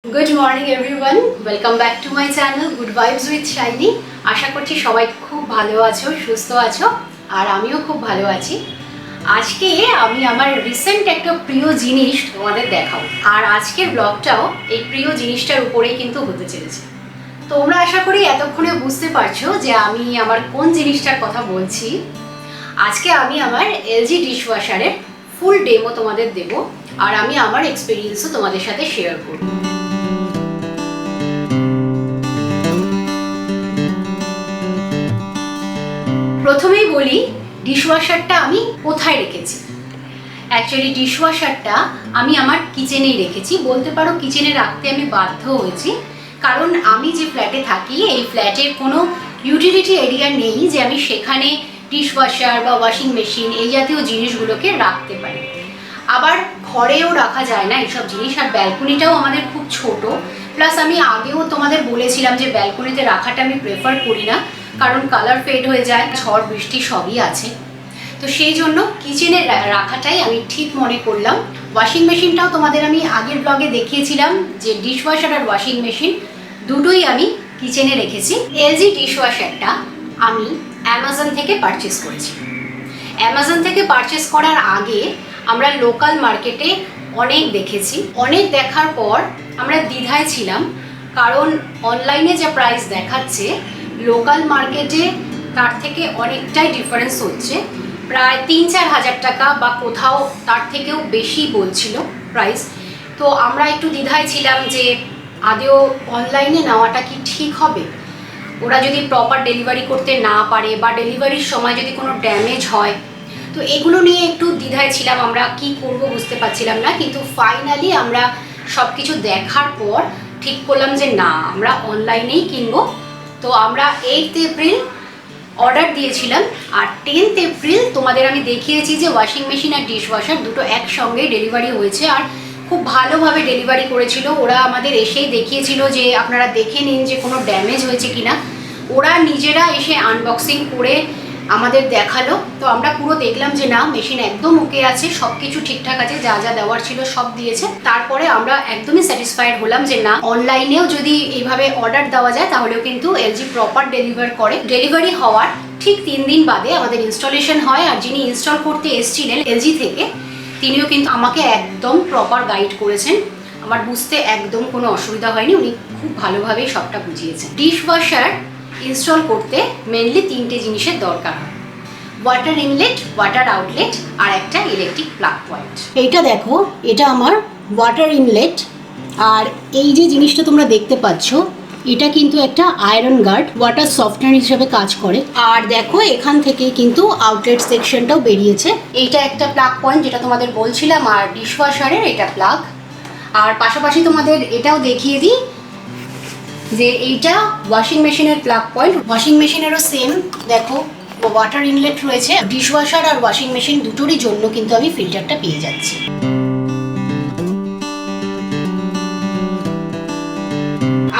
Good morning everyone, welcome back to my channel Good Vibes with Shiny. আশা করছি সবাই খুব ভালো আছো, সুস্থ আছো আর আমিও খুব ভালো আছি। আজকে আমি আমার রিসেন্ট একটা প্রিয় জিনিস তোমাদের দেখাবো আর আজকের ব্লগটাও এই প্রিয় জিনিসটার উপরেই কিন্তু হতে চলেছে। তোমরা আশা করি এতক্ষণে বুঝতে পারছো যে আমি আমার কোন জিনিসটার কথা বলছি। আজকে আমি আমার এলজি ডিশওয়াশারের ফুল ডেমো তোমাদের দেব আর আমি আমার এক্সপেরিয়েন্সও তোমাদের সাথে শেয়ার করব। প্রথমেই বলি ডিশওয়াশারটা আমি কোথায় রেখেছি। অ্যাকচুয়ালি ডিশওয়াশারটা আমি আমার কিচেনেই রেখেছি, বলতে পারো কিচেনে রাখতে আমি বাধ্য হয়েছি, কারণ আমি যে ফ্ল্যাটে থাকি এই ফ্ল্যাটের কোনো ইউটিলিটি এরিয়া নেই যে আমি সেখানে ডিশওয়াশার বা ওয়াশিং মেশিন এই জাতীয় জিনিসগুলোকে রাখতে পারি। আবার ঘরেও রাখা যায় না এইসব জিনিস, আর ব্যালকনিটাও আমাদের খুব ছোট। প্লাস আমি আগেও তোমাদের বলেছিলাম যে ব্যালকনিতে রাখাটা আমি প্রেফার করি না, কারণ কালার ফেড হয়ে যায়, ঝড় বৃষ্টি সবই আছে। তো সেই জন্য কিচেনে রাখাটাই আমি ঠিক মনে করলাম। ওয়াশিং মেশিনটাও তোমাদের আমি আগের ব্লগে দেখিয়েছিলাম যে ডিশওয়াশার আর ওয়াশিং মেশিন দুটোই আমি কিচেনে রেখেছি। এলজি ডিশওয়াশারটা আমি অ্যামাজন থেকে পারচেস করেছি। অ্যামাজন থেকে পারচেস করার আগে আমরা লোকাল মার্কেটে অনেক দেখেছি, অনেক দেখার পর আমরা দ্বিধায় ছিলাম, কারণ অনলাইনে যে প্রাইস দেখাচ্ছে লোকাল মার্কেটে তার থেকে অনেকটাই ডিফারেন্স হচ্ছে। প্রায় ৩-৪ হাজার টাকা বা কোথাও তার থেকেও বেশি বলছিল প্রাইস। তো আমরা একটু দ্বিধায় ছিলাম যে আদেও অনলাইনে নেওয়াটা কি ঠিক হবে। ওরা যদি প্রপার ডেলিভারি করতে না পারে বা ডেলিভারির সময় যদি কোনো ড্যামেজ হয়, তো এগুলো নিয়ে একটু দ্বিধায় ছিলাম, আমরা কি করব বুঝতে পারছিলাম না। কিন্তু ফাইনালি আমরা সব কিছু দেখার পর ঠিক করলাম যে না, আমরা অনলাইনেই কিনবো। তো আমরা 8 এপ্রিল অর্ডার দিয়েছিলাম আর 10 এপ্রিল তোমাদের আমি দেখিয়েছি যে ওয়াশিং মেশিন আর ডিশওয়াশার দুটো একসঙ্গেই ডেলিভারি হয়েছে, আর খুব ভালোভাবে ডেলিভারি করেছিল। ওরা আমাদের এসেই দেখিয়েছিল যে আপনারা দেখে নিন যে কোনো ড্যামেজ হয়েছে কিনা। ওরা নিজেরা এসে আনবক্সিং করে আমাদের দেখালো। তো আমরা পুরো দেখলাম যে না, মেশিন একদম ওকে আছে, সব কিছু ঠিকঠাক আছে, যা যা দেওয়ার ছিল সব দিয়েছে। তারপরে আমরা একদমই স্যাটিসফাইড হলাম যে না, অনলাইনেও যদি এইভাবে অর্ডার দেওয়া যায় তাহলেও কিন্তু এলজি প্রপার ডেলিভার করে। ডেলিভারি হওয়ার ঠিক 3 দিন বাদে আমাদের ইনস্টলেশন হয়, আর যিনি ইনস্টল করতে এসেছিলেন এলজি থেকে তিনিও কিন্তু আমাকে একদম প্রপার গাইড করেছেন। আমার বুঝতে একদম কোনো অসুবিধা হয়নি, উনি খুব ভালোভাবেই সবটা বুঝিয়েছেন। ডিশওয়াশার ইনস্টল করতে মেনলি 3টে জিনিসের দরকার হয়: ওয়াটার ইনলেট, ওয়াটার আউটলেট আর একটা ইলেকট্রিক প্লাগ পয়েন্ট। এইটা দেখো, এটা আমার ওয়াটার ইনলেট, আর এই যে জিনিসটা তোমরা দেখতে পাচ্ছ এটা কিন্তু একটা আয়রন গার্ড, ওয়াটার সফটনার হিসেবে কাজ করে। আর দেখো এখান থেকে কিন্তু আউটলেট সেকশনটাও বেরিয়েছে। এইটা একটা প্লাগ পয়েন্ট যেটা তোমাদের বলছিলাম, আর ডিশওয়াশারের এটা প্লাগ। আর পাশাপাশি তোমাদের এটাও দেখিয়ে দিই যে এইটা ওয়াশিং মেশিনের প্লাগ পয়েন্ট। ওয়াশিং মেশিনেরও সেম দেখো ওয়াটার ইনলেট রয়েছে। ডিশওয়াশার আর ওয়াশিং মেশিন দুটোরই জন্য কিন্তু আমি ফিল্টারটা পেয়ে যাচ্ছি।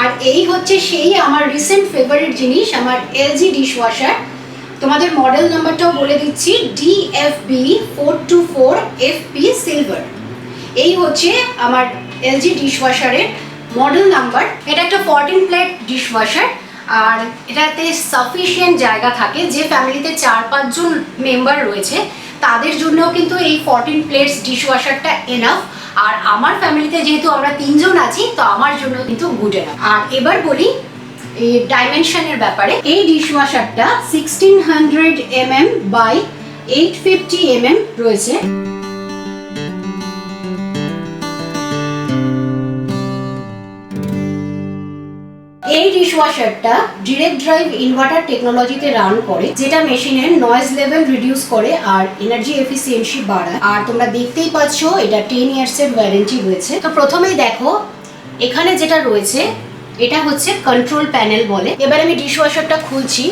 আর এই হচ্ছে সেই আমার রিসেন্ট ফেভারিট জিনিস, আমার এলজি ডিশওয়াশার। তোমাদের মডেল নাম্বারটাও বলে দিচ্ছি, DFB424FP সিলভার। এই হচ্ছে আমার এলজি ডিশওয়াশারের মডেল নাম্বার। এটা একটা 14 প্লেট ডিশওয়াশার, আর এটাতে সাফিসিয়েন্ট জায়গা থাকে। যে ফ্যামিলিতে 4-5 জন মেম্বার রয়েছে তাদের জন্যও কিন্তু এই 14 প্লেটস ডিশওয়াশারটা এনাফ। আর আমার ফ্যামিলিতে যেহেতু আমরা 3 জন আছি, তো আমার জন্য কিন্তু গুড এনাফ। আর এবার বলি এই ডাইমেনশনের ব্যাপারে। এই ডিশওয়াশারটা 1600 mm বাই 850 mm রয়েছে। এই ডিশওয়াশারটা ডিরেক্ট ড্রাইভ ইনভার্টার টেকনোলজিতে রান করে, যেটা মেশিনের নয়েজ লেভেল রিডিউস করে আর এনার্জি এফিসিয়েন্সি বাড়ায়। আর তোমরা দেখতেই পাচ্ছ এটা 10 ইয়ার্সের ওয়ারেন্টি রয়েছে। তো প্রথমেই দেখো এখানে যেটা রয়েছে এটা হচ্ছে কন্ট্রোল প্যানেল বলে। এবার আমি ডিশওয়াশারটা খুলছি।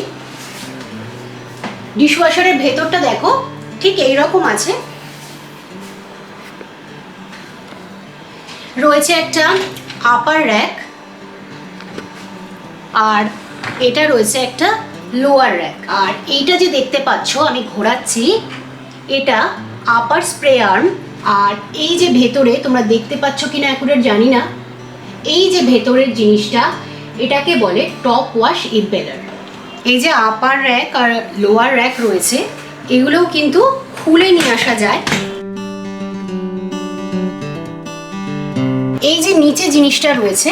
ডিশওয়াশারের ভেতরটা দেখো ঠিক এইরকম আছে। রয়েছে একটা আপার র্যাক, আর এটা রয়েছে একটা লোয়ার র্যাক। আর এইটা যে দেখতে পাচ্ছ আমি ঘোরাচ্ছি, এটা আপার স্প্রে আর্ম। আর এই যে ভেতরে তোমরা দেখতে পাচ্ছ কিনা অ্যাকুরেট জানি না, এই যে ভেতরের জিনিসটা, এটাকে বলে টপ ওয়াশ ইম্পেলার। এই যে আপার র্যাক আর লোয়ার র্যাক রয়েছে, এগুলোও কিন্তু খুলে নিয়ে আসা যায়। এই যে নিচে জিনিসটা রয়েছে,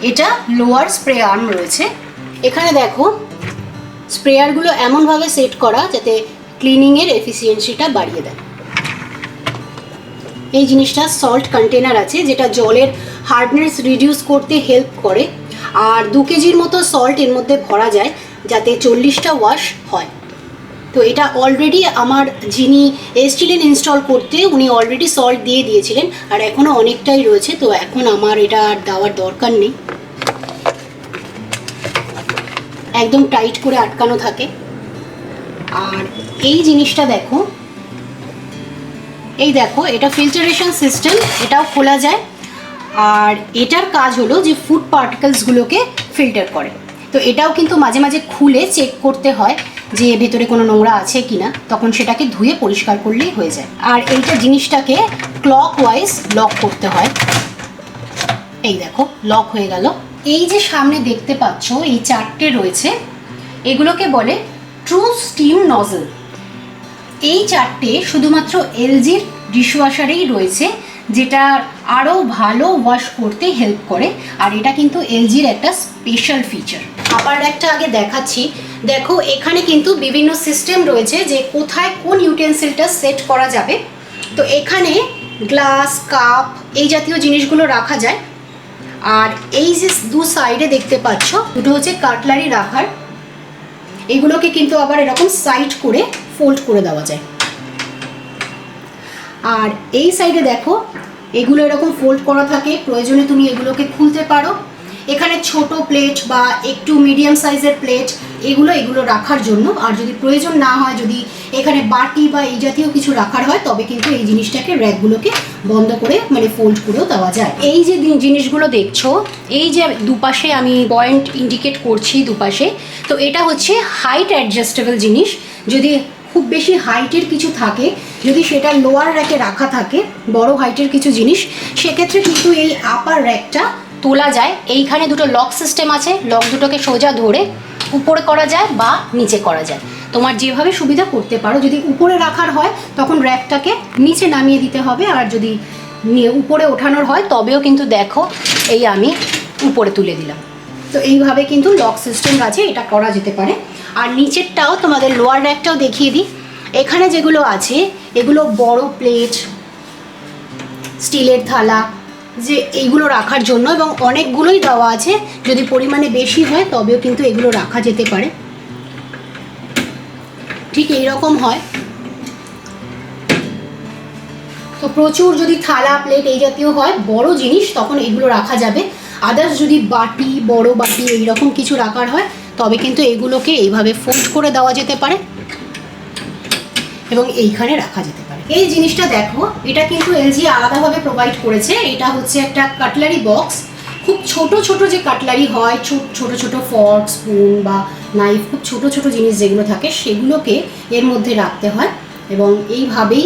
এটা লোয়ার স্প্রে আর্ম রয়েছে। এখানে দেখো স্প্রেয়ারগুলো এমনভাবে সেট করা যাতে ক্লিনিংয়ের এফিসিয়েন্সিটা বাড়িয়ে দেয়। এই জিনিসটা সল্ট কন্টেনার আছে, যেটা জলের হার্ডনেস রিডিউস করতে হেল্প করে। আর 2 কেজির মতো সল্ট এর মধ্যে ভরা যায় যাতে 40টা ওয়াশ হয়। তো এটা অলরেডি আমার যিনি এসেছিলেন ইনস্টল করতে, উনি অলরেডি সল্ট দিয়ে দিয়েছিলেন, আর এখনও অনেকটাই রয়েছে, তো এখন আমার এটা আর দেওয়ার দরকার নেই। একদম টাইট করে আটকানো থাকে। আর এই জিনিসটা দেখো, এই দেখো এটা ফিল্টারেশন সিস্টেম, এটাও খোলা যায়। আর এটার কাজ হলো যে ফুড পার্টিকেলসগুলোকে ফিল্টার করে। তো এটাও কিন্তু মাঝে মাঝে খুলে চেক করতে হয় যে ভেতরে কোনো নোংরা আছে কিনা, তখন সেটাকে ধুয়ে পরিষ্কার করলেই হয়ে যায়। আর এইটা জিনিসটাকে ক্লক ওয়াইজ লক করতে হয়। এই দেখো লক হয়ে গেল। এই যে সামনে দেখতে পাচ্ছ এই 4টে রয়েছে, এগুলোকে বলে ট্রু স্টিম নজল। এই 4টে শুধুমাত্র এলজির ডিশওয়াশারেই রয়েছে, যেটা আরও ভালো ওয়াশ করতে হেল্প করে। আর এটা কিন্তু এলজির একটা স্পেশাল ফিচার। আপার একটা আগে দেখাচ্ছি। দেখো এখানে কিন্তু বিভিন্ন সিস্টেম রয়েছে যে কোথায় কোন ইউটেন্সিলটা সেট করা যাবে। তো এখানে গ্লাস, কাপ, এই জাতীয় জিনিসগুলো রাখা যায়। আর এই যে 2 সাইডে দেখতে পাচ্ছ, দুটো হচ্ছে কাটলারি রাখার। এগুলোকে কিন্তু আবার এরকম সাইড করে ফোল্ড করে দেওয়া যায়। আর এই সাইডে দেখো এগুলো এরকম ফোল্ড করা থাকে, প্রয়োজনে তুমি এগুলোকে খুলতে পারো। এখানে ছোট প্লেট বা একটু মিডিয়াম সাইজের প্লেট, এগুলো রাখার জন্য। আর যদি প্রয়োজন না হয়, যদি এখানে বাটি বা এই জাতীয় কিছু রাখার হয়, তবে কিন্তু এই জিনিসটাকে র্যাকগুলোকে বন্ধ করে মানে ফোল্ড করেও দেওয়া যায়। এই যে জিনিসগুলো দেখছো, এই যে দুপাশে আমি পয়েন্ট ইন্ডিকেট করছি দুপাশে, তো এটা হচ্ছে হাইট অ্যাডজাস্টেবল জিনিস। যদি খুব বেশি হাইটের কিছু থাকে, যদি সেটা লোয়ার র্যাকে রাখা থাকে বড় হাইটের কিছু জিনিস, সেক্ষেত্রে কিন্তু এই আপার র্যাকটা তোলা যায়। এইখানে দুটো লক সিস্টেম আছে, লক দুটোকে সোজা ধরে উপরে করা যায় বা নিচে করা যায়, তোমার যেভাবে সুবিধা করতে পারো। যদি উপরে রাখার হয় তখন র্যাকটাকে নিচে নামিয়ে দিতে হবে, আর যদি উপরে ওঠানোর হয় তবেও কিন্তু দেখো এই আমি উপরে তুলে দিলাম। তো এইভাবে কিন্তু লক সিস্টেম আছে, এটা করা যেতে পারে। আর নিচেরটাও তোমাদের লোয়ার র্যাকটাও দেখিয়ে দিই। এখানে যেগুলো আছে এগুলো বড় প্লেট, স্টিলের থালা, যে এইগুলো রাখার জন্য, এবং অনেকগুলোই দেওয়া আছে। যদি পরিমাণে বেশি হয় তবেও কিন্তু এগুলো রাখা যেতে পারে। ঠিক এইরকম হয়। তো প্রচুর যদি থালা, প্লেট এই জাতীয় হয় বড় জিনিস, তখন এগুলো রাখা যাবে। আদার্স যদি বাটি, বড় বাটি এইরকম কিছু রাখার হয়, তবে কিন্তু এগুলোকে এইভাবে ফোল্ড করে দেওয়া যেতে পারে এবং এইখানে রাখা যেতে পারে। এই জিনিসটা দেখো, এটা কিন্তু এলজি আলাদাভাবে প্রোভাইড করেছে। এটা হচ্ছে একটা কাটলারি বক্স। খুব ছোট ছোট যে কাটলারি হয়, ছোট ছোট ফর্ক, স্পুন বা নাইফ, খুব ছোট ছোট জিনিস যেগুলো থাকে, সেগুলোকে এর মধ্যে রাখতে হয় এবং এইভাবেই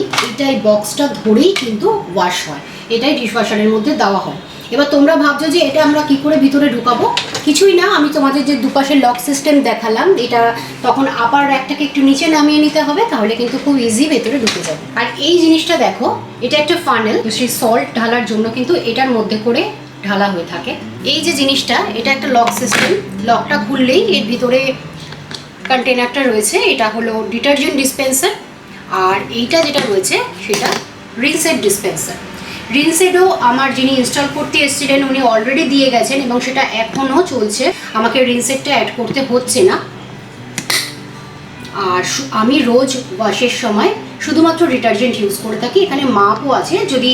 এই বক্সটা ধরেই কিন্তু ওয়াশ হয়। এটাই ডিশওয়াশারের মধ্যে দেওয়া হয়। এবার তোমরা ভাবছো যে এটা আমরা কি করে ভিতরে ঢুকাবো। কিছুই না, আমি তোমাদের যে দুপাশে লক সিস্টেম দেখালাম, এটা তখন আপার র্যাকটাকে একটু নিচে নামিয়ে নিতে হবে, তাহলে কিন্তু খুব ইজি ভেতরে ঢুকে যাবে। আর এই জিনিসটা দেখো, এটা একটা ফানেল, সেই সল্ট ঢালার জন্য কিন্তু এটার মধ্যে করে ঢালা হয়ে থাকে। এই যে জিনিসটা, এটা একটা লক সিস্টেম। লকটা খুললেই এর ভিতরে কন্টেনারটা রয়েছে, এটা হলো ডিটারজেন্ট ডিসপেন্সার। আর এইটা যেটা রয়েছে সেটা রিনসেট ডিসপেন্সার। রিনসেটও আমার যিনি ইনস্টল করতে এসেছিলেন উনি অলরেডি দিয়ে গেছেন এবং সেটা এখনও চলছে, আমাকে রিনসেটটা অ্যাড করতে হচ্ছে না। আর আমি রোজ ওয়াশের সময় শুধুমাত্র ডিটারজেন্ট ইউজ করে থাকি। এখানে মাপও আছে, যদি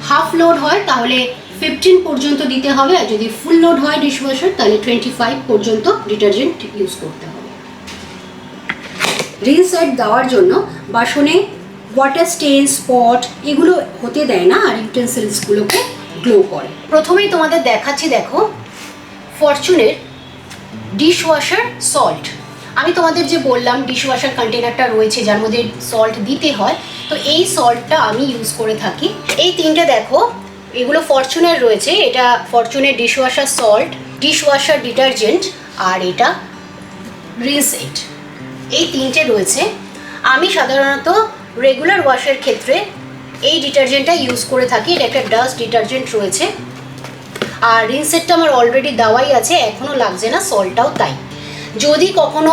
হাফ লোড হয় তাহলে 15 পর্যন্ত দিতে হবে, আর যদি ফুল লোড হয় ডিশওয়াশার তাহলে 25 পর্যন্ত ডিটারজেন্ট ইউজ করতে হবে। রিনসেট দেওয়ার জন্য বাসনে ওয়াটার স্টেন, স্পট এগুলো হতে দেয় না, আর ইউটেন্সিলসগুলোকে গ্লো করে। প্রথমেই তোমাদের দেখাচ্ছি, দেখো ফরচুনের ডিশওয়াশার সল্ট। আমি তোমাদের যে বললাম ডিশওয়াশার কন্টেনারটা রয়েছে যার মধ্যে সল্ট দিতে হয়, তো এই সল্টটা আমি ইউজ করে থাকি। এই তিনটে দেখো এগুলো ফরচুনের রয়েছে, এটা ফরচুনের ডিশওয়াশার সল্ট, ডিশওয়াশার ডিটারজেন্ট, আর এটা রিনসেট, এই তিনটে রয়েছে। আমি সাধারণত রেগুলার ওয়াশের ক্ষেত্রে এই ডিটারজেন্টটা ইউজ করে থাকি। এটা একটা ডাস্ট ডিটারজেন্ট রয়েছে, আর রিনসেটটা আমার অলরেডি দেওয়াই আছে, এখনও লাগছে না, সল্টটাও তাই। যদি কখনো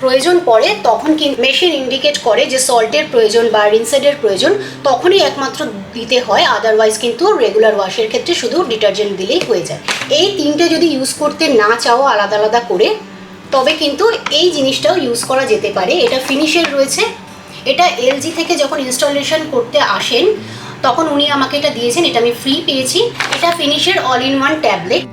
প্রয়োজন পড়ে তখন কিন্তু মেশিন ইন্ডিকেট করে যে সল্টের প্রয়োজন বা রিনসেটের প্রয়োজন, তখনই একমাত্র দিতে হয়, আদারওয়াইজ কিন্তু রেগুলার ওয়াশের ক্ষেত্রে শুধু ডিটারজেন্ট দিলেই হয়ে যায়। এই তিনটে যদি ইউজ করতে না চাও আলাদা আলাদা করে, তবে কিন্তু এই জিনিসটাও ইউজ করা যেতে পারে। এটা ফিনিশের রয়েছে, এটা এলজি থেকে যখন ইনস্টলেশন করতে আসেন তখন উনি আমাকে এটা দিয়েছেন, এটা আমি ফ্রি পেয়েছি। এটা ফিনিশের অল ইন ওয়ান ট্যাবলেট,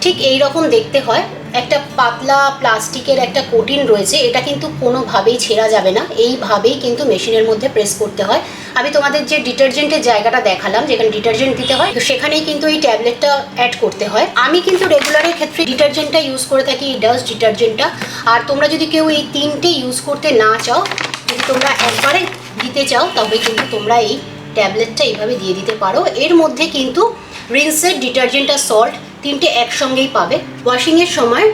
ঠিক এই রকম দেখতে হয়। একটা পাতলা প্লাস্টিকের একটা কোটিং রয়েছে, এটা কিন্তু কোনোভাবেই ছেঁড়া যাবে না, এইভাবেই কিন্তু মেশিনের মধ্যে প্রেস করতে হয়। আমি তোমাদের যে ডিটারজেন্টের জায়গাটা দেখালাম যেখানে ডিটারজেন্ট দিতে হয়, তো সেখানেই কিন্তু এই ট্যাবলেটটা অ্যাড করতে হয়। আমি কিন্তু রেগুলারের ক্ষেত্রে ডিটারজেন্টটা ইউজ করে থাকি, এই ডাস্ট ডিটারজেন্টটা। আর তোমরা যদি কেউ এই তিনটে ইউজ করতে না চাও, যদি তোমরা একবারে দিতে চাও, তবে কিন্তু তোমরা এই ট্যাবলেটটা এইভাবে দিয়ে দিতে পারো। এর মধ্যে কিন্তু রিনসেট, ডিটারজেন্ট আর সল্ট তিনটে একসঙ্গেই পাবে। ওয়াশিংয়ের সময়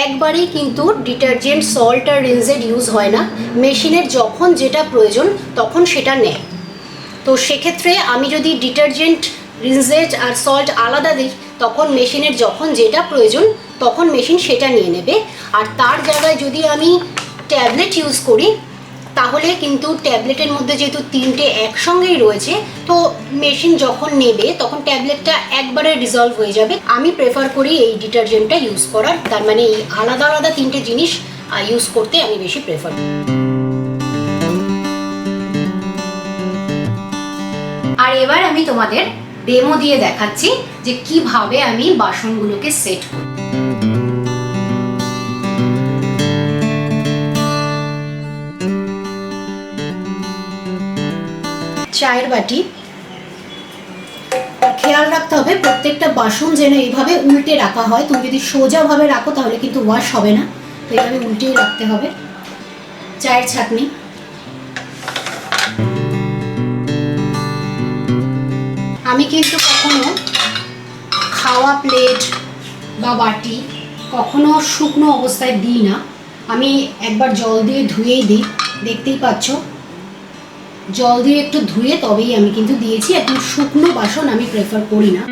একবারেই কিন্তু ডিটারজেন্ট, সল্ট আর রিনসেট ইউজ হয় না, মেশিনের যখন যেটা প্রয়োজন তখন সেটা নেয়। তো সেক্ষেত্রে আমি যদি ডিটারজেন্ট, রিনসেট আর সল্ট আলাদা দিই, তখন মেশিনের যখন যেটা প্রয়োজন তখন মেশিন সেটা নিয়ে নেবে। আর তার জায়গায় যদি আমি ট্যাবলেট ইউজ করি, তাহলে কিন্তু ট্যাবলেটের মধ্যে যেহেতু তিনটে একসঙ্গেই রয়েছে, তো মেশিন যখন নেবে তখন ট্যাবলেটটা একবারে ডিজলভ হয়ে যাবে। আমি প্রেফার করি এই ডিটারজেন্টটা ইউজ করার, তার মানে এই আলাদা আলাদা তিনটে জিনিস ইউজ করতে আমি বেশি প্রেফার করি। আর এবার আমি তোমাদের ডেমো দিয়ে দেখাচ্ছি যে কিভাবে আমি বাসনগুলোকে সেট করি। চায়ের বাটি, খেয়াল রাখতে হবে প্রত্যেকটা বাসন যেন এইভাবে উল্টে রাখা হয়। তুমি যদি সোজাভাবে রাখো তাহলে কিন্তু ওয়াশ হবে না, তো এইভাবে উল্টেই রাখতে হবে। চায়ের ছাঁকনি, আমি কিন্তু কখনো খাওয়া প্লেট বা বাটি কখনো শুকনো অবস্থায় দিই না, আমি একবার জল দিয়ে ধুয়েই দিই। দেখতেই পাচ্ছ, জল দিয়ে একটু ধুয়ে তবেই আমি কিন্তু দিয়েছি, একদম শুকনো বাসন আমি প্রেফার করি না।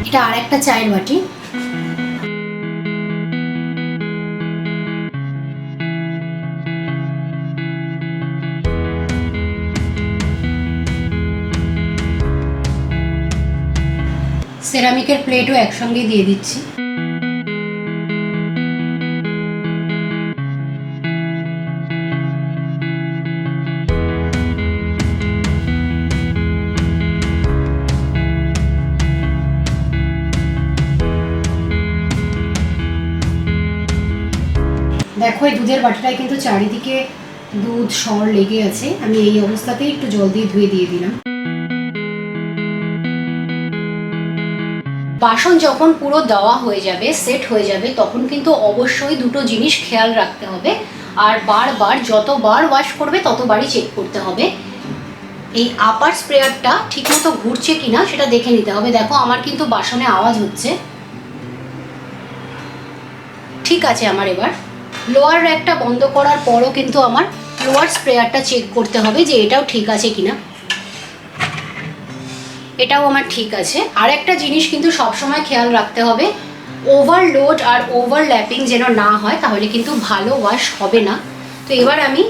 এটা আর একটা চায়ের বাটি, সেরামিকের প্লেটও একসঙ্গে দিয়ে দিচ্ছি। দেখো এই দুধের বাটিটায় কিন্তু চারিদিকে দুধ সর লেগে আছে, আমি এই অবস্থাতেই একটু জল দিয়ে ধুয়ে দিয়ে দিলাম। বাসন যখন পুরো দেওয়া হয়ে যাবে, সেট হয়ে যাবে, তখন কিন্তু অবশ্যই দুটো জিনিস খেয়াল রাখতে হবে। আর বারবার যতবার ওয়াশ করবে ততবারই চেক করতে হবে এই আপার স্প্রেয়ারটা ঠিকমতো ঘুরছে কিনা, সেটা দেখে নিতে হবে। দেখো আমার কিন্তু বাসনে আওয়াজ হচ্ছে, ঠিক আছে। আমার এবার লোয়ার র্যাকটা বন্ধ করার পরও কিন্তু আমার লোয়ার স্প্রেয়ারটা চেক করতে হবে যে এটাও ঠিক আছে কিনা। এটাও আমার ঠিক আছে। আর একটা জিনিস কিন্তু সবসময় খেয়াল রাখতে হবে, ওভারলোড আর ওভারল্যাপিং যেন না হয়, তাহলে কিন্তু ভালো ওয়াশ হবে না। তো এবার আমি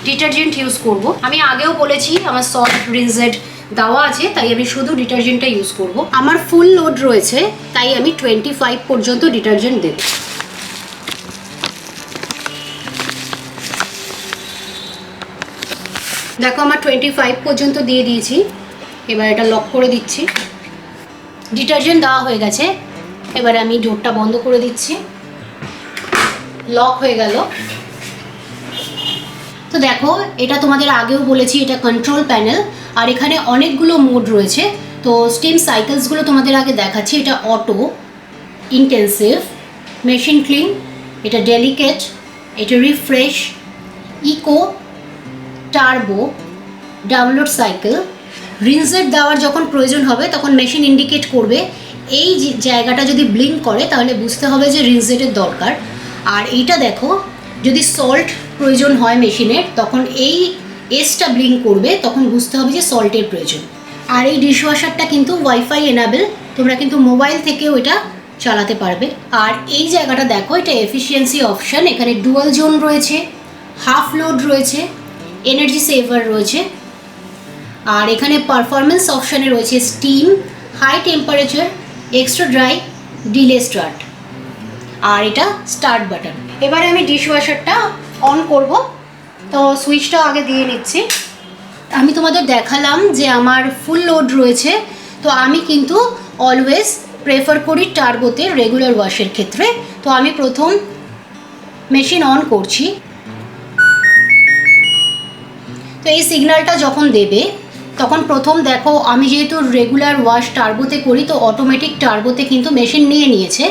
ডিটারজেন্ট ইউজ করব। আমি আগেও বলেছি আমার সল্ট, রিনসেট দেওয়া আছে, তাই আমি শুধু ডিটারজেন্টটা ইউজ করব। আমার ফুল লোড রয়েছে, তাই আমি 25 পর্যন্ত ডিটারজেন্ট দেব। দেখো আমার 25 পর্যন্ত দিয়ে দিয়েছি। এবার এটা লক করে দিচ্ছি। ডিটারজেন্ট দেওয়া হয়ে গেছে, এবার আমি ডোরটা বন্ধ করে দিচ্ছি। লক হয়ে গেল। তো দেখো, এটা তোমাদের আগেও বলেছি, এটা কন্ট্রোল প্যানেল, আর এখানে অনেকগুলো মোড রয়েছে। তো স্টিম সাইকেলসগুলো তোমাদের আগে দেখাচ্ছি। এটা অটো, ইন্টেন্সিভ, মেশিন ক্লিন, এটা ডেলিকেট, এটা refresh, eco, turbo, download cycle. রিনজেট দেওয়ার যখন প্রয়োজন হবে তখন মেশিন ইন্ডিকেট করবে, এই জায়গাটা যদি ব্লিঙ্ক করে তাহলে বুঝতে হবে যে রিনজেটের দরকার। আর এইটা দেখো, যদি সল্ট প্রয়োজন হয় মেশিনের তখন এই এসটা ব্লিঙ্ক করবে, তখন বুঝতে হবে যে সল্টের প্রয়োজন। আর এই ডিশওয়াশারটা কিন্তু ওয়াইফাই এনাবেল, তোমরা কিন্তু মোবাইল থেকেও এটা চালাতে পারবে। আর এই জায়গাটা দেখো, এটা এফিসিয়েন্সি অপশান, এখানে ডুয়াল জোন রয়েছে, হাফ লোড রয়েছে, এনার্জি সেভার রয়েছে। আর এখানে পারফরমেন্স অপশানে রয়েছে steam, high temperature, extra dry, delay start. আর এটা স্টার্ট বাটন। এবারে আমি ডিশওয়াশারটা অন করব, তো সুইচটা আগে দিয়ে নিচ্ছি। আমি তোমাদের দেখালাম যে আমার ফুল লোড রয়েছে, তো আমি কিন্তু অলওয়েজ প্রেফার করি টার্বোতে রেগুলার ওয়াশের ক্ষেত্রে। তো আমি প্রথম মেশিন অন করছি। তো এই সিগন্যালটা যখন দেবে তখন প্রথম দেখো, আমি যেহেতু রেগুলার ওয়াশ টার্বোতে করি তো অটোমেটিক টার্বোতে কিন্তু মেশিন নিয়ে নিয়েছে।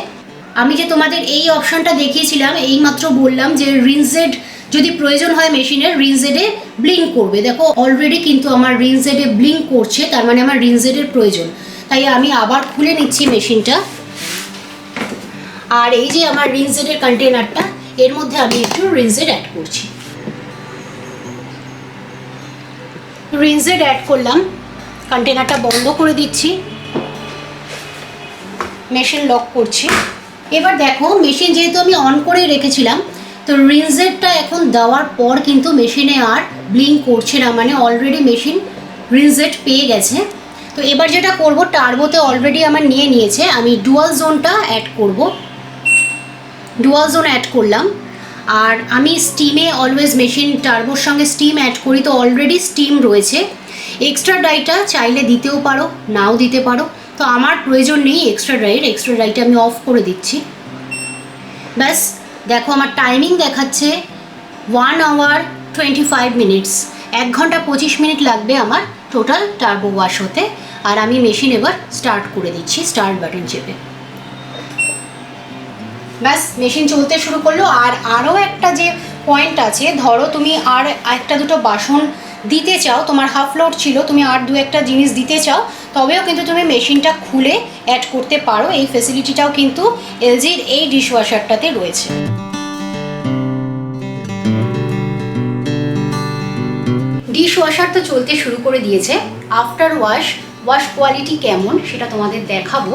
আমি যে তোমাদের এই অপশানটা দেখিয়েছিলাম, এইমাত্র বললাম যে রিনজেড যদি প্রয়োজন হয় মেশিনের, রিনজেডে ব্লিঙ্ক করবে। দেখো অলরেডি কিন্তু আমার রিনজেডে ব্লিঙ্ক করছে, তার মানে আমার রিনজেডের প্রয়োজন। তাই আমি আবার খুলে নিচ্ছি মেশিনটা। আর এই যে আমার রিনজেডের কন্টেনারটা, এর মধ্যে আমি একটু রিনজেড অ্যাড করছি। রিনজেড অ্যাড করলাম, কন্টেনারটা বন্ধ করে দিচ্ছি, মেশিন লক করছি। এবার দেখো, মেশিন যেহেতু আমি অন করে রেখেছিলাম, তো রিনজেডটা এখন দেওয়ার পর কিন্তু মেশিনে আর ব্লিঙ্ক করছে না, মানে অলরেডি মেশিন রিনজেড পেয়ে গেছে। তো এবার যেটা করব, টার্বোতে অলরেডি আমার নিয়ে নিয়েছে, আমি ডুয়াল জোনটা অ্যাড করব। ডুয়াল জোন অ্যাড করলাম। আর আমি স্টিমে অলওয়েজ মেশিন টার্বোর সঙ্গে স্টিম অ্যাড করি, তো অলরেডি স্টিম রয়েছে। এক্সট্রা ড্রাইটা চাইলে দিতেও পারো, নাও দিতে পারো, তো আমার প্রয়োজন নেই এক্সট্রা ড্রাইয়ের। এক্সট্রা ড্রাইটা আমি অফ করে দিচ্ছি। ব্যাস, দেখো আমার টাইমিং দেখাচ্ছে 1 hour 25 minutes, 1 ঘন্টা 25 মিনিট লাগবে আমার টোটাল টার্বো ওয়াশ হতে। আর আমি মেশিন এবার স্টার্ট করে দিচ্ছি, স্টার্ট বাটন চেপে। ব্যাস, মেশিন চলতে শুরু করলো। আর আরও একটা যে পয়েন্ট আছে, ধরো তুমি আর একটা দুটো বাসন দিতে চাও, তোমার হাফ লোড ছিল, তুমি আর দু একটা জিনিস দিতে চাও, তবেও কিন্তু তুমি মেশিনটা খুলে অ্যাড করতে পারো। এই ফেসিলিটিটাও কিন্তু এলজির এই ডিশওয়াশারটাতে রয়েছে। ডিশওয়াশার তো চলতে শুরু করে দিয়েছে। আফটার ওয়াশ কোয়ালিটি কেমন সেটা তোমাদের দেখাবো,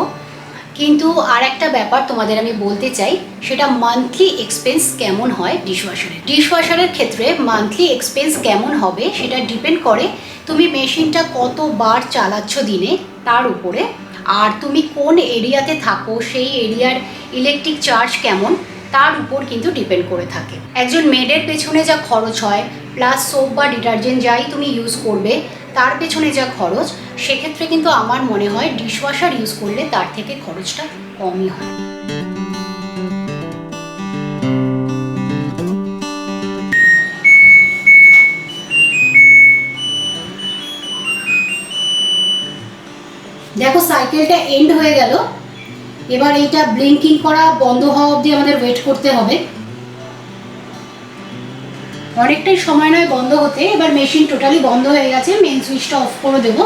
কিন্তু আর একটা ব্যাপার তোমাদের আমি বলতে চাই, সেটা মান্থলি এক্সপেন্স কেমন হয় ডিশওয়াশারের। ডিশওয়াশারের ক্ষেত্রে মান্থলি এক্সপেন্স কেমন হবে সেটা ডিপেন্ড করে তুমি মেশিনটা কতবার চালাচ্ছ দিনে তার উপরে, আর তুমি কোন এরিয়াতে থাকো সেই এরিয়ার ইলেকট্রিক চার্জ কেমন তার উপর কিন্তু ডিপেন্ড করে থাকে। একজন মেডের পেছনে যা খরচ হয়, প্লাস সোপ বা ডিটারজেন্ট যাই তুমি ইউজ করবে তার পেছনে যা খরচ, সেক্ষেত্রে কিন্তু আমার মনে হয় ডিশওয়াশার ইউজ করলে তার থেকে খরচটা কমই হয়। দেখো সাইকেলটা এন্ড হয়ে গেল। এবার এইটা ব্লিঙ্কিং করা বন্ধ হওয়া অবধি আমাদের ওয়েট করতে হবে। অনেকটাই সময় নয় বন্ধ হতে। এবার মেশিন টোটালি বন্ধ হয়ে গেছে, মেন সুইচটা অফ করে দেব।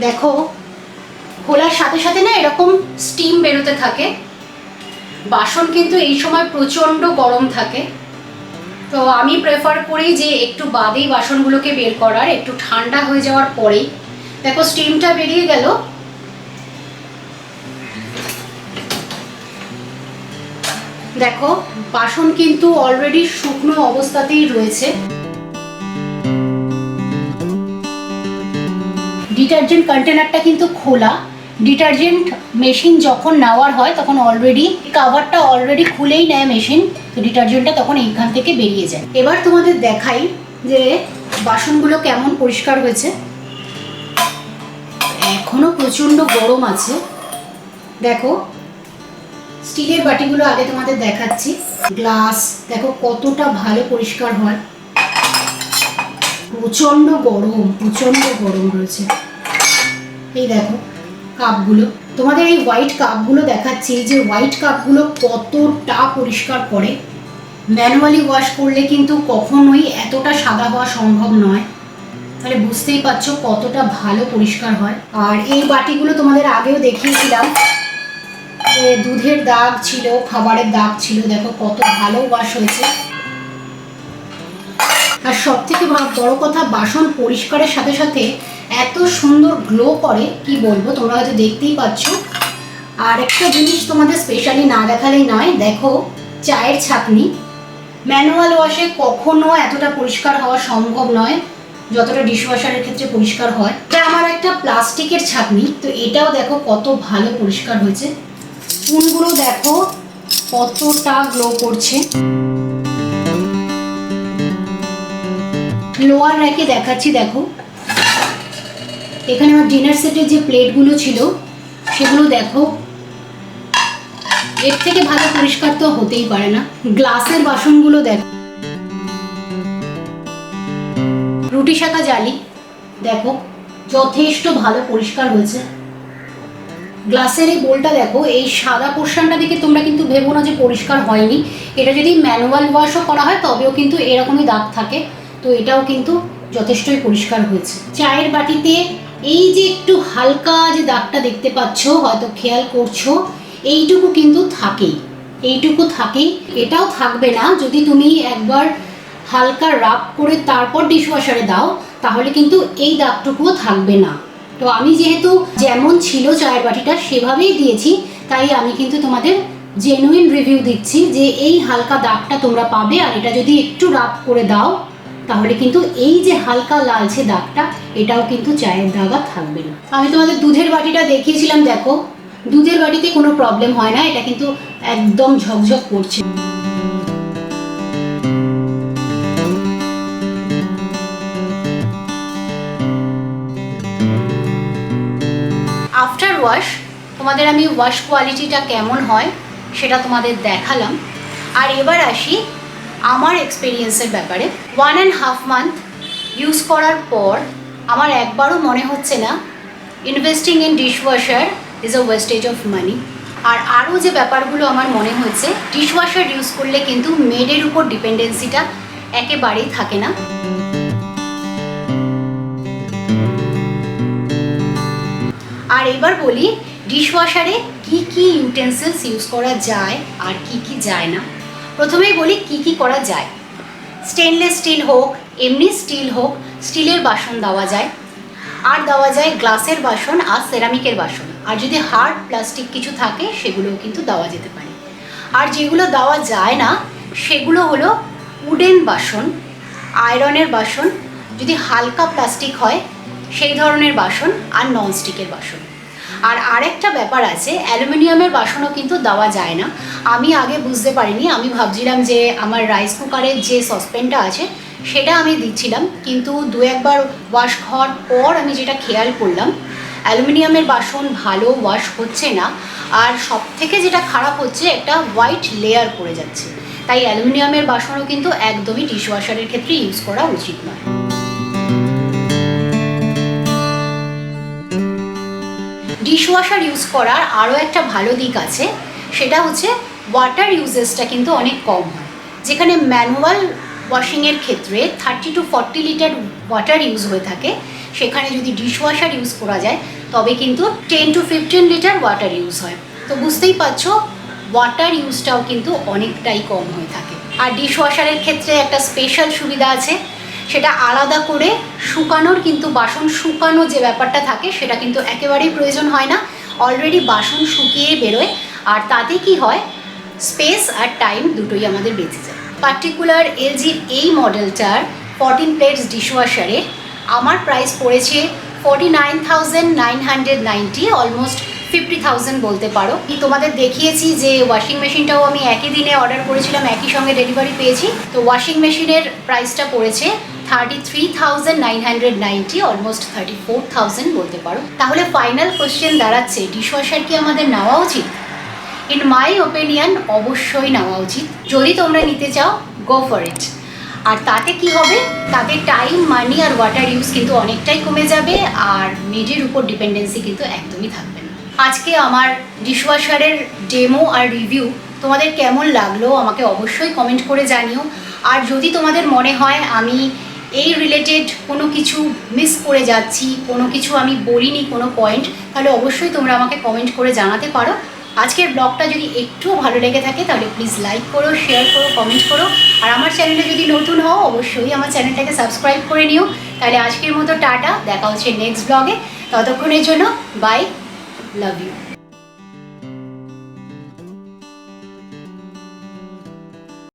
দেখো খোলার সাথে সাথে না এরকম স্টিম বেরোতে থাকে। বাসন কিন্তু এই সময় প্রচণ্ড গরম থাকে, তো আমি প্রেফার করি যে একটু বাদেই বাসনগুলোকে বের করার, একটু ঠান্ডা হয়ে যাওয়ার পরেই। দেখো স্টিমটা বেরিয়ে গেল। দেখো বাসন কিন্তু অলরেডি শুকনো অবস্থাতেই রয়েছে। ডিটারজেন্ট কন্টেনারটা কিন্তু খোলা। ডিটারজেন্ট মেশিন যখন নেওয়ার হয় তখন অলরেডি কাভারটা অলরেডি খুলেই নেয় মেশিন, তো ডিটারজেন্টটা তখন এইখান থেকে বেরিয়ে যায়। এবার তোমাদের দেখাই যে বাসনগুলো কেমন পরিষ্কার হয়েছে। এখনো প্রচণ্ড গরম আছে। দেখো স্টিলের বাটিগুলো আগে তোমাদের দেখাচ্ছি। গ্লাস দেখো কতটা ভালো পরিষ্কার হয়। প্রচণ্ড গরম রয়েছে। এই দেখো কাপগুলো তোমাদের এই হোয়াইট কাপগুলো দেখাচ্ছি, যে হোয়াইট কাপগুলো কতটা পরিষ্কার করে। ম্যানুয়ালি ওয়াশ করলে কিন্তু কখনোই এতটা সাদা হওয়া সম্ভব নয়। তাহলে বুঝতেই পারছো কতটা ভালো পরিষ্কার হয়। আর এই বাটিগুলো তোমাদের আগেও দেখিয়েছিলাম, দুধের দাগ ছিল, খাবারের দাগ ছিল, দেখো কত ভালো ওয়াশ হয়েছে। আর সব থেকে বড় কথা, বাসন পরিষ্কারের সাথে সাথে এত সুন্দর গ্লো করে কি বলবো, তোমরা হয়তো দেখতেই পাচ্ছ। আর একটা জিনিস তোমাদের স্পেশালি না দেখালেই নয়, দেখো চায়ের ছাঁকনি। ম্যানুয়াল ওয়াশে কখনো এতটা পরিষ্কার হওয়া সম্ভব নয় যতটা ডিশওয়াশারের ক্ষেত্রে পরিষ্কার হয়। এটা আমার একটা প্লাস্টিকের ছাঁকনি, তো এটাও দেখো কত ভালো পরিষ্কার হয়েছে। স্পুনগুলো দেখো কতটা গ্লো করছে। লোয়ার র্যাকে দেখাচ্ছি, দেখো এখানে আমার ডিনার সেটের যে প্লেটগুলো ছিল সেগুলো দেখো, এর থেকে ভালো পরিষ্কার তো হতেই পারে না। গ্লাসের বাসনগুলো দেখো, রুটি শাঁকা জালি দেখো যথেষ্ট ভালো পরিষ্কার হয়েছে। গ্লাসের এই বোলটা দেখো, এই সাদা পোর্শনটা দেখে তোমরা কিন্তু ভেবো না যে পরিষ্কার হয়নি। এটা যদি ম্যানুয়াল ওয়াশও করা হয় তবেও কিন্তু এরকমই দাগ থাকে, তো এটাও কিন্তু যথেষ্টই পরিষ্কার হয়েছে। চায়ের বাটিতে এই যে একটু হালকা যে দাগটা দেখতে পাচ্ছ, হয়তো খেয়াল করছো, এইটুকু কিন্তু থাকেই, এইটুকু থাকেই। এটাও থাকবে না যদি তুমি একবার হালকা রাব করে তারপর ডিশওয়াশারে দাও, তাহলে কিন্তু এই দাগটুকুও থাকবে না। তো আমি যেহেতু যেমন ছিল চায়ের বাটিটা সেভাবেই দিয়েছি, তাই আমি কিন্তু তোমাদের জেনুইন রিভিউ দিচ্ছি যে এই হালকা দাগটা তোমরা পাবে। আর এটা যদি একটু রাব করে দাও তাহলে কিন্তু এই যে হালকা লালচে দাগটা, এটাও কিন্তু চায়ের দাগ আর থাকবে না। আমি তোমাদের দুধের বাটিটা দেখিয়েছিলাম, দেখো দুধের বাটিতে কোনো প্রবলেম হয় না, এটা কিন্তু একদম ঝকঝক করছে। আফটার ওয়াশ তোমাদের আমি ওয়াশ কোয়ালিটিটা কেমন হয় সেটা তোমাদের দেখালাম। আর এবার আসি আমার এক্সপিরিয়েন্সের ব্যাপারে। 1.5 মান্থ ইউজ করার পর আমার একবারও মনে হচ্ছে না investing in dishwasher is a wastage of money. আর আরও যে ব্যাপারগুলো আমার মনে হচ্ছে, ডিশওয়াশার ইউজ করলে কিন্তু মেডের উপর ডিপেন্ডেন্সিটা একেবারেই থাকে না। আর এবার বলি ডিশওয়াশারে কি কি ইউটেন্সিলস ইউজ করা যায় আর কি কি যায় না। প্রথমেই বলি কি কি করা যায়। স্টেনলেস স্টিল হোক, এমনি স্টিল হোক, স্টিলের বাসন দেওয়া যায়। আর দেওয়া যায় গ্লাসের বাসন আর সেরামিকের বাসন। আর যদি হার্ড প্লাস্টিক কিছু থাকে সেগুলোও কিন্তু দেওয়া যেতে পারে। আর যেগুলো দেওয়া যায় না সেগুলো হলো উডেন বাসন, আয়রনের বাসন, যদি হালকা প্লাস্টিক হয় সেই ধরনের বাসন, আর ননস্টিকের বাসন। আর আরেকটা ব্যাপার আছে, অ্যালুমিনিয়ামের বাসনও কিন্তু দেওয়া যায় না। আমি আগে বুঝতে পারিনি, আমি ভাবছিলাম যে আমার রাইস কুকারের যে সসপ্যানটা আছে সেটা আমি দিচ্ছিলাম, কিন্তু দু একবার ওয়াশ হওয়ার পর আমি যেটা খেয়াল করলাম, অ্যালুমিনিয়ামের বাসন ভালো ওয়াশ হচ্ছে না। আর সব থেকে যেটা খারাপ হচ্ছে, একটা হোয়াইট লেয়ার পড়ে যাচ্ছে। তাই অ্যালুমিনিয়ামের বাসনও কিন্তু একদমই ডিশওয়াশারের ক্ষেত্রে ইউজ করা উচিত নয়। ডিশওয়াশার ইউজ করার আরও একটা ভালো দিক আছে, সেটা হচ্ছে ওয়াটার ইউজেসটা কিন্তু অনেক কম হয়। যেখানে ম্যানুয়াল ওয়াশিংয়ের ক্ষেত্রে 30 to 40 লিটার ওয়াটার ইউজ হয়ে থাকে, সেখানে যদি ডিশওয়াশার ইউজ করা যায় তবে কিন্তু 10 to 15 লিটার ওয়াটার ইউজ হয়। তো বুঝতেই পারছো ওয়াটার ইউজটাও কিন্তু অনেকটাই কম হয়ে থাকে। আর ডিশওয়াশারের ক্ষেত্রে একটা স্পেশাল সুবিধা আছে, সেটা আলাদা করে শুকানোর, কিন্তু বাসন শুকানো যে ব্যাপারটা থাকে সেটা কিন্তু একেবারেই প্রয়োজন হয় না। অলরেডি বাসন শুকিয়ে বেরোয়, আর তাতে কি হয়, স্পেস আর টাইম দুটোই আমাদের বেঁচে যায়। পার্টিকুলার এলজির এই মডেলটার 14 প্লেটস ডিশওয়াশারে আমার প্রাইস পড়েছে 49,990, অলমোস্ট 50,000 বলতে পারো। তোমাদের দেখিয়েছি যে ওয়াশিং মেশিনটাও আমি একই দিনে অর্ডার করেছিলাম, একই সঙ্গে ডেলিভারি পেয়েছি। তো ওয়াশিং মেশিনের প্রাইসটা পড়েছে 33,990, অলমোস্ট 34,000 বলতে পারো। তাহলে ফাইনাল কোশ্চেন দাঁড়াচ্ছে, ডিশওয়াশার কি আমাদের নেওয়া উচিত? ইন মাই ওপিনিয়ন অবশ্যই নেওয়া উচিত। যদি তোমরা নিতে চাও, গো ফর ইট। আর তাতে কি হবে, তাতে টাইম, মানি আর ওয়াটার ইউজ কিন্তু অনেকটাই কমে যাবে, আর মেডের উপর ডিপেন্ডেন্সি কিন্তু একদমই থাকবে না। আজকে আমার ডিশওয়াশারের ডেমো আর রিভিউ তোমাদের কেমন লাগলো আমাকে অবশ্যই কমেন্ট করে জানিও। আর যদি তোমাদের মনে হয় আমি এই রিলেটেড কোনো কিছু মিস করে যাচ্ছি, কোনো কিছু আমি বলিনি, কোনো পয়েন্ট, তাহলে অবশ্যই তোমরা আমাকে কমেন্ট করে জানাতে পারো। আজকের ব্লগটা যদি একটুও ভালো লেগে থাকে তাহলে প্লিজ লাইক করো, শেয়ার করো, কমেন্ট করো। আর আমার চ্যানেলে যদি নতুন হও অবশ্যই আমার চ্যানেলটাকে সাবস্ক্রাইব করে নিও। তাহলে আজকের মতো টাটা, দেখা হচ্ছে নেক্সট ব্লগে। ততক্ষণের জন্য বাই, লাভ ইউ।